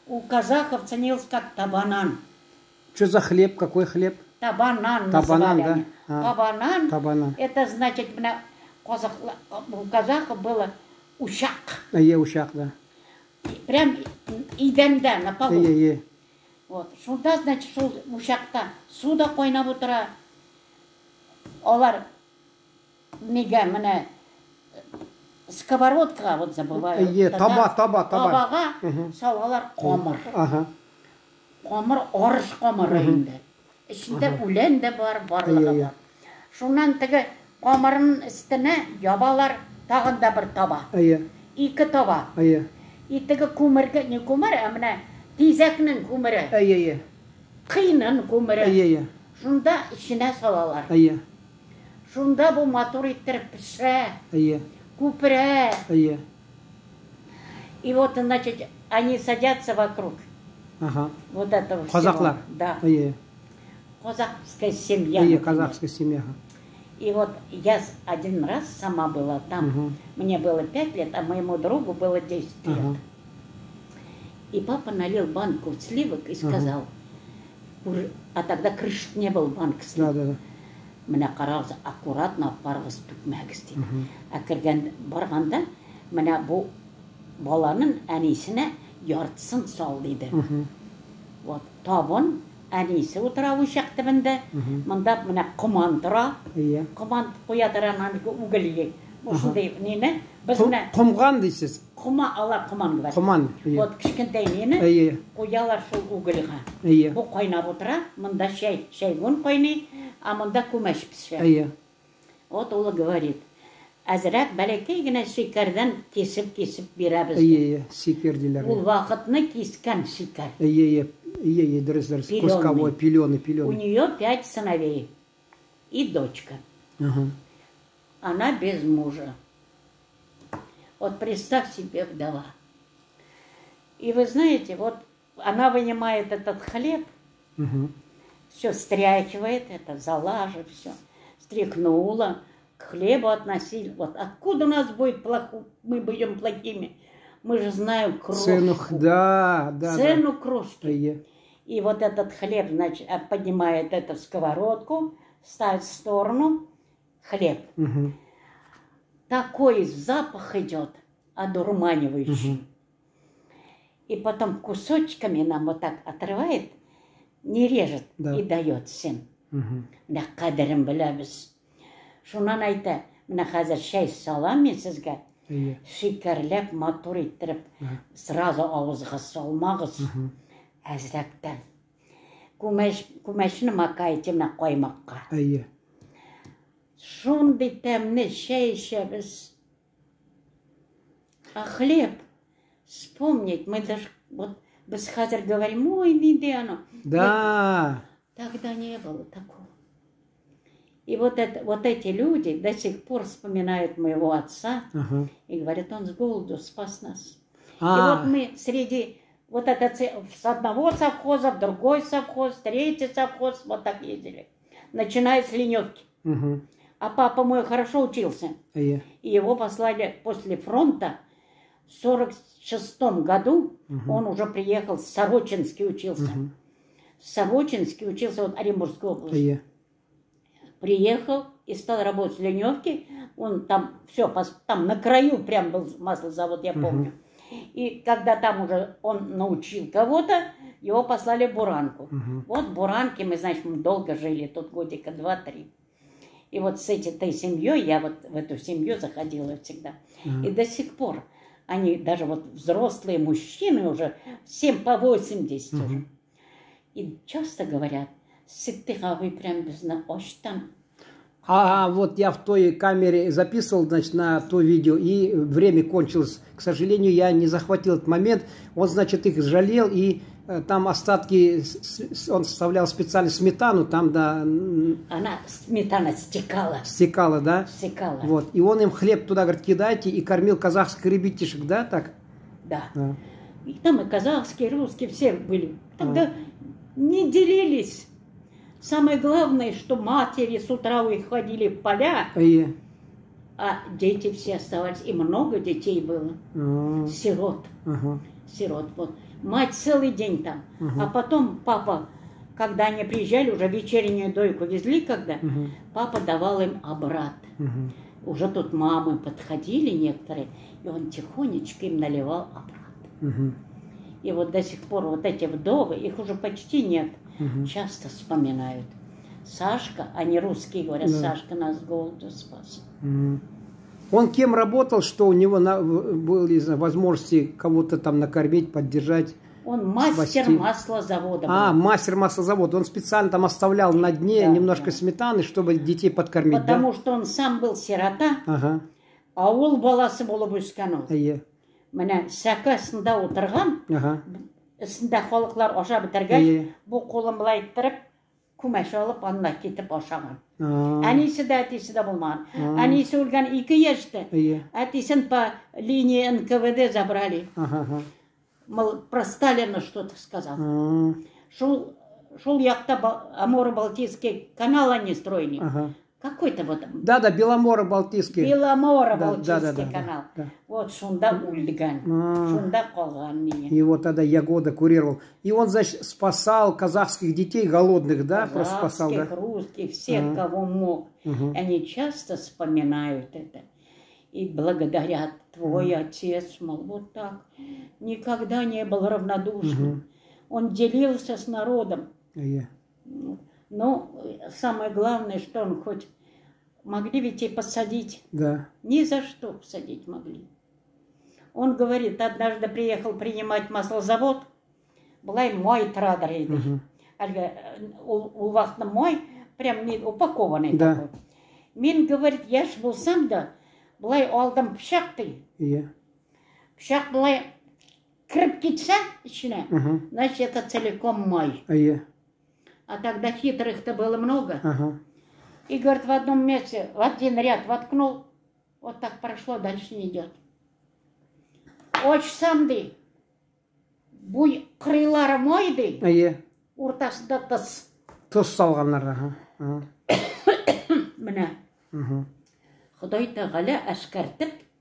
у казахов ценился как табанан. Что за хлеб? Какой хлеб? Табанан Табанан, называли да? они. Табанан, Табанан. это значит, у казахов было ушак. Ушак, да. Прям идемде на полу. Вот. Шунда, значит, шул ушакта суда койнап утыра. Олар неге міне сковородка, вот забываю. Табаға салалар қомыр. Қомыр, орыш қомыр енді. Ішінде үлен де бар, барлығы бар. Шунан тігі қомырын үстіне ябалар тағында бір таба. Екі таба. И тігі көмірге, не көмір, әміне тезекнің көмірі. Қиынын көмірі. Шунда ішіне салалар. Шунда бұл мотор иттіріп пішірі. Купре. И вот, значит, они садятся вокруг. Вот этого казахлар. Да. Казахская семья. Казахская семья. И вот я один раз сама была там. Мне было 5 лет, а моему другу было 10 лет. И папа налил банку сливок и сказал, а тогда крышек не было, банк сливок. Міне қарағыз, аккуратно апарғыз түкмәгіз дейді. Әкірген барғанда, міне бұл баланың әнесіне яртысын сал дейді. Вот, табын, әнесі отыра ошақ түбінде, мұнда міне құман тұра, құман қоядыран үгілге. Осындай нені, біз міне... Құмған дейсіз? Алар құман бар. Құман. Вот, кішкентай нені, қоялар шул үгілға. Бұл қойнап отыра, мұнда шайгон қойны, а мұнда көмәш піші. Вот олы говорит, әзірәк бәлекейгіне шекерден кесіп берәбіз. Шекер дейлер. Ол вақытны кескен шекер. Дұрыс. Кусковой, пеленый. У нее 5 сыновей и дочка. Она без мужа. Вот представь себе вдова. И вы знаете, вот она вынимает этот хлеб, все стряхивает, это залажа, все. Стряхнула, к хлебу относили. Вот откуда у нас будет мы будем плохими? Мы же знаем крошку. Цену крошки. И вот этот хлеб, значит, поднимает эту сковородку, ставит в сторону хлеб. Такой запах идет, одурманивающий. И потом кусочками нам вот так отрывает, не режет и дает всем. Мына қадірін білеміз. Шунан айта, мына қазір шай салам мен сізге, шекерлеп, мотор иттіріп, сразу ауызға салмағыз, әзірәктен. Көмәшіні макайты мына қоймаққа. Шундай тәмні шай ішеміз. А хлеб, вспомнить, мы даже, вот, без хазар говорим, ой, где оно? Да. Тогда не было такого. И вот эти люди до сих пор вспоминают моего отца и говорят, он с голоду спас нас. И вот мы среди, вот это, с одного совхоза в другой совхоз, третий совхоз, вот так ездили. Начиная с Леневки. А папа мой хорошо учился. И его послали после фронта. В 1946 году он уже приехал, в Сорочинске учился. В Сорочинске учился, вот Оренбургской области. Приехал и стал работать в Леневке. Он там, все, там на краю прям был маслозавод, я помню. И когда там уже он научил кого-то, его послали в Буранку. Вот в Буранке мы, значит, мы долго жили, тут годика 2-3. И вот с этой семьей, я вот в эту семью заходила всегда. И до сих пор они, даже вот взрослые мужчины уже, всем по 80 уже. И часто говорят, сыттыға вы прям безнапощтан. Вот я в той камере записывал, значит, на то видео, и время кончилось. К сожалению, я не захватил этот момент. Он, значит, их жалел, и там остатки, он составлял специально сметану, там, да... Она, сметана стекала. Стекала, да? Стекала. Вот, и он им хлеб туда, говорит, кидайте, и кормил казахских ребятишек, да, так? Да. И там и казахские, и русские, все были. Тогда не делились. Самое главное, что матери с утра уходили в поля, а дети все оставались. И много детей было, сирот. сирот. Вот. Мать целый день там. А потом папа, когда они приезжали, уже вечернюю дойку везли, когда, папа давал им обратно. Уже тут мамы подходили некоторые, и он тихонечко им наливал обратно. И вот до сих пор вот эти вдовы, их уже почти нет, часто вспоминают. Сашка, они русские говорят, Сашка нас с голоду спас. Он кем работал, что у него были возможности кого-то там накормить, поддержать? Он мастер маслозавода. Мастер маслозавода. Он специально там оставлял на дне немножко сметаны, чтобы детей подкормить, потому что он сам был сирота, а ол баласы болып өскен ол. Міне сәкасында отырған, ісінде халықлар аша бітірген, бұл қолын былай тұрып, күмәш алып, анна кетіп ашаған. Әнесі де, әтесі де болмаған. Әнесі өлген 2 ешті. Әтесін по линии НКВД забрали. Мол, про Сталина что-то сказал. Шел яхта Амуро-Балтийский канал они строили. Какой-то вот... Да, Беломоро-Балтийский. Беломоро-Балтийский канал. Вот шунда ульган, шунда колган. Его тогда Ягода курировал. И он, значит, спасал казахских детей голодных, да? Просто спасал, да? Русских, всех, кого мог. Они часто вспоминают это. И благодарят, твой отец, мол, вот так. Никогда не был равнодушным. Он делился с народом. Но самое главное, что он хоть могли ведь и посадить. Да. Ни за что посадить могли. Он говорит, однажды приехал принимать маслозавод, была и мой традер. У вас на мой, прям не упакованный такой. Мен говорит, я ж был сам, да, былай алдым пышақты. Пышақ былай кіріп кетсе ішіне, значит, это целиком мой. А тогда хитрых-то было много. И, говорит, в одном месте, в один ряд воткнул, вот так прошло, дальше не идет. Очень самды, буй крылары мойды, ортасында тыс. Тыс салғандар. Міне, Құдай тағала әшкәртіп,